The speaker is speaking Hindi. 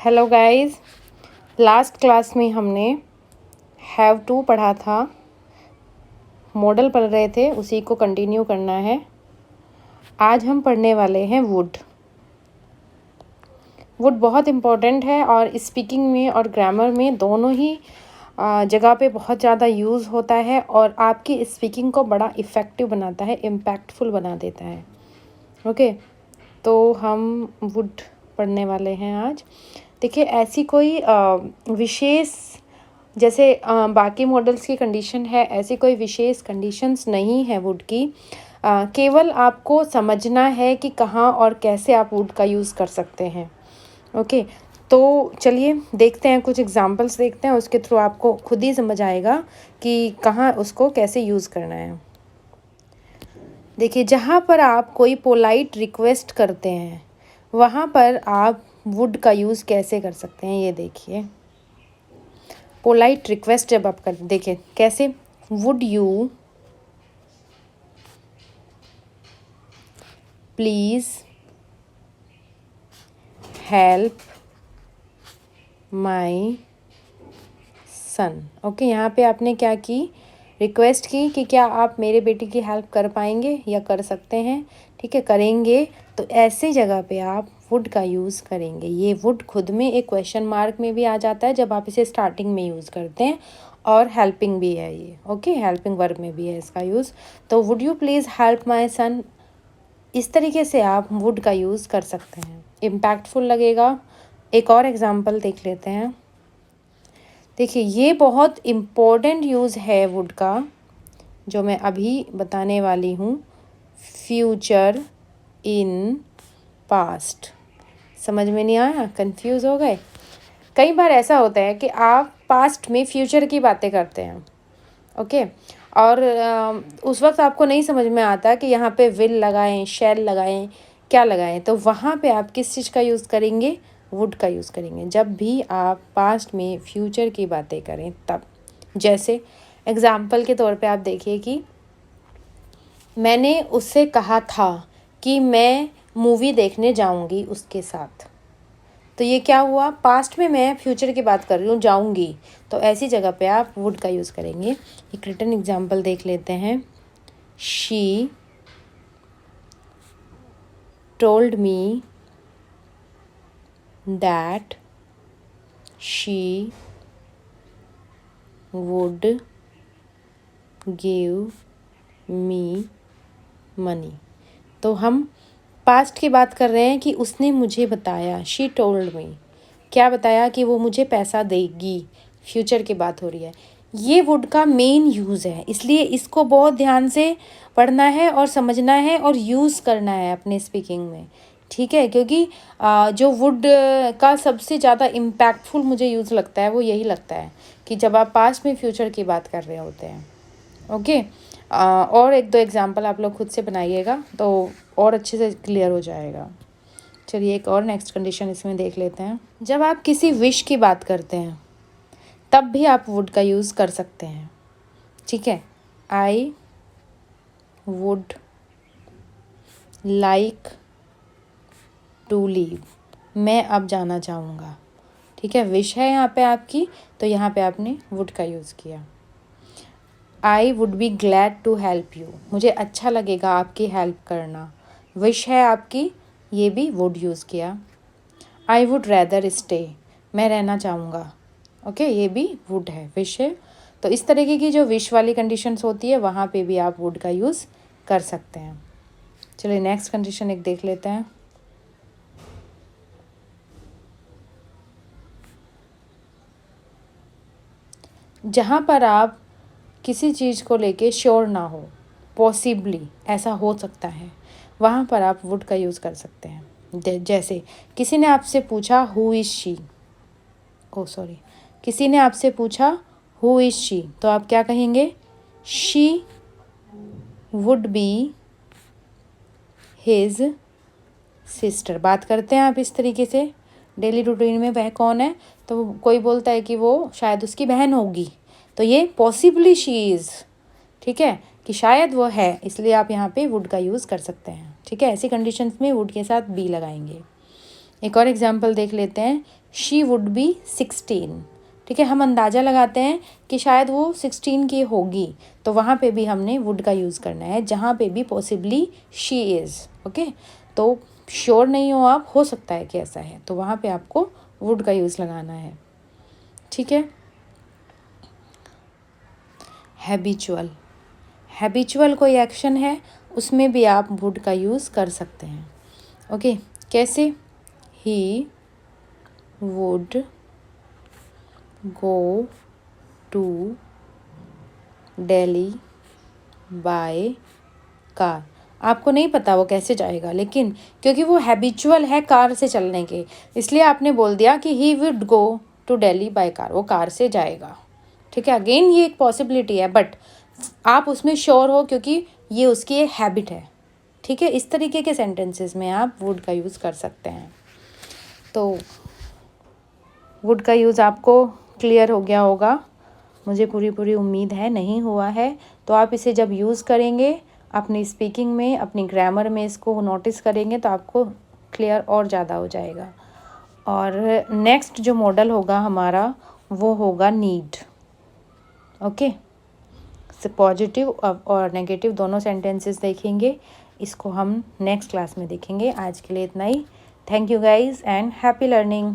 हेलो गाइस, लास्ट क्लास में हमने हैव टू पढ़ा था, मॉडल पढ़ रहे थे, उसी को कंटिन्यू करना है। आज हम पढ़ने वाले हैं वुड। वुड बहुत इम्पोर्टेंट है और स्पीकिंग में और ग्रामर में दोनों ही जगह पे बहुत ज़्यादा यूज़ होता है और आपकी स्पीकिंग को बड़ा इफ़ेक्टिव बनाता है, इम्पैक्टफुल बना देता है। ओके, तो हम वुड पढ़ने वाले हैं आज। देखिए, ऐसी कोई विशेष जैसे बाकी मॉडल्स की कंडीशन है, ऐसी कोई विशेष कंडीशंस नहीं है वुड की। केवल आपको समझना है कि कहाँ और कैसे आप वुड का यूज़ कर सकते हैं। ओके, तो चलिए देखते हैं, कुछ एग्जांपल्स देखते हैं, उसके थ्रू आपको खुद ही समझ आएगा कि कहाँ उसको कैसे यूज़ करना है। देखिए, जहाँ पर आप कोई पोलाइट रिक्वेस्ट करते हैं वहाँ पर आप वुड का यूज़ कैसे कर सकते हैं, ये देखिए। पोलाइट रिक्वेस्ट जब आप कर, देखिए कैसे, would you please help my son. Okay, यहाँ पे आपने क्या की, रिक्वेस्ट की कि क्या आप मेरे बेटे की हेल्प कर पाएंगे या कर सकते हैं। ठीक है, करेंगे, तो ऐसे जगह पे आप वुड का यूज़ करेंगे। ये वुड खुद में एक क्वेश्चन मार्क में भी आ जाता है जब आप इसे स्टार्टिंग में यूज़ करते हैं, और हेल्पिंग भी है ये। ओके, हेल्पिंग वर्ब में भी है इसका यूज़। तो would you please help my son, इस तरीके से आप वुड का यूज़ कर सकते हैं, इम्पैक्टफुल लगेगा। एक और एग्जाम्पल देख लेते हैं। देखिए, ये बहुत इम्पोर्टेंट यूज़ है वुड का जो मैं अभी बताने वाली हूँ, फ्यूचर इन पास्ट। समझ में नहीं आया, कंफ्यूज हो गए? कई बार ऐसा होता है कि आप पास्ट में फ्यूचर की बातें करते हैं, ओके, और उस वक्त आपको नहीं समझ में आता कि यहाँ पे विल लगाएं, शैल लगाएं, क्या लगाएं, तो वहाँ पे आप किस चीज़ का यूज़ करेंगे, वुड का यूज़ करेंगे जब भी आप पास्ट में फ्यूचर की बातें करें तब। जैसे एग्ज़ाम्पल के तौर पे आप देखिए कि मैंने उससे कहा था कि मैं मूवी देखने जाऊंगी उसके साथ, तो ये क्या हुआ, पास्ट में मैं फ्यूचर की बात कर रही हूँ, जाऊंगी, तो ऐसी जगह पे आप वुड का यूज़ करेंगे। एक रिटन एग्जाम्पल देख लेते हैं। She told me that she would give me money. तो हम पास्ट की बात कर रहे हैं कि उसने मुझे बताया, शी टोल्ड मी, क्या बताया, कि वो मुझे पैसा देगी। फ्यूचर की बात हो रही है। ये वुड का मेन यूज़ है, इसलिए इसको बहुत ध्यान से पढ़ना है और समझना है और यूज़ करना है अपने स्पीकिंग में। ठीक है, क्योंकि जो वुड का सबसे ज़्यादा इम्पैक्टफुल मुझे यूज़ लगता है वो यही लगता है कि जब आप पास्ट में फ्यूचर की बात कर रहे होते हैं। ओके, और एक दो एग्जांपल आप लोग खुद से बनाइएगा तो और अच्छे से क्लियर हो जाएगा। चलिए एक और नेक्स्ट कंडीशन इसमें देख लेते हैं। जब आप किसी विश की बात करते हैं तब भी आप वुड का यूज़ कर सकते हैं। ठीक है, I would like to leave, मैं अब जाना चाहूँगा। ठीक है, विश है यहाँ पे आपकी, तो यहाँ पे आपने वुड का यूज़ किया। I would be glad to help you, मुझे अच्छा लगेगा आपकी हेल्प करना, विश है आपकी, ये भी वुड यूज़ किया। आई वुड रैदर स्टे, मैं रहना चाहूँगा। ओके, ये भी वुड है, विश है। तो इस तरीके की जो विश वाली कंडीशंस होती है वहाँ पे भी आप वुड का यूज़ कर सकते हैं। चलिए नेक्स्ट कंडीशन एक देख लेते हैं। जहाँ पर आप किसी चीज़ को लेके श्योर ना हो, पॉसिबली ऐसा हो सकता है, वहाँ पर आप वुड का यूज़ कर सकते हैं। जैसे किसी ने आपसे पूछा हु इज़ शी, किसी ने आपसे पूछा हु इज़ शी, तो आप क्या कहेंगे, she would be his sister. बात करते हैं आप इस तरीके से डेली रूटीन में, वह कौन है, तो कोई बोलता है कि वो शायद उसकी बहन होगी, तो ये पॉसिबली शी इज़, ठीक है, कि शायद वो है, इसलिए आप यहाँ पे वुड का यूज़ कर सकते हैं। ठीक है, ऐसी कंडीशंस में वुड के साथ बी लगाएंगे। एक और एग्जाम्पल देख लेते हैं, शी वुड बी 16। ठीक है, हम अंदाज़ा लगाते हैं कि शायद वो 16 की होगी, तो वहाँ पे भी हमने वुड का यूज़ करना है, जहाँ पे भी पॉसिबली शी इज़। ओके, तो श्योर नहीं हो आप, हो सकता है कि ऐसा है, तो वहाँ पे आपको वुड का यूज़ लगाना है। ठीक है। हैबिचुअल, हैबिचुअल कोई एक्शन है, उसमें भी आप वुड का यूज़ कर सकते हैं। ओके, कैसे? He would go to Delhi by car. आपको नहीं पता वो कैसे जाएगा, लेकिन क्योंकि वो हैबिचुअल है कार से चलने के, इसलिए आपने बोल दिया कि he would go to Delhi by car, वो कार से जाएगा। ठीक है, अगेन ये एक पॉसिबिलिटी है, बट आप उसमें श्योर हो क्योंकि ये उसकी एक हैबिट है। ठीक है, इस तरीके के सेंटेंसेस में आप वुड का यूज़ कर सकते हैं। तो वुड का यूज़ आपको क्लियर हो गया होगा, मुझे पूरी उम्मीद है। नहीं हुआ है तो आप इसे जब यूज़ करेंगे अपनी स्पीकिंग में, अपनी ग्रामर में इसको नोटिस करेंगे तो आपको क्लियर और ज़्यादा हो जाएगा। और नेक्स्ट जो मॉडल होगा हमारा वो होगा नीड। ओके, पॉजिटिव और नेगेटिव दोनों सेंटेंसेस देखेंगे, इसको हम नेक्स्ट क्लास में देखेंगे। आज के लिए इतना ही। Thank you guys and happy learning.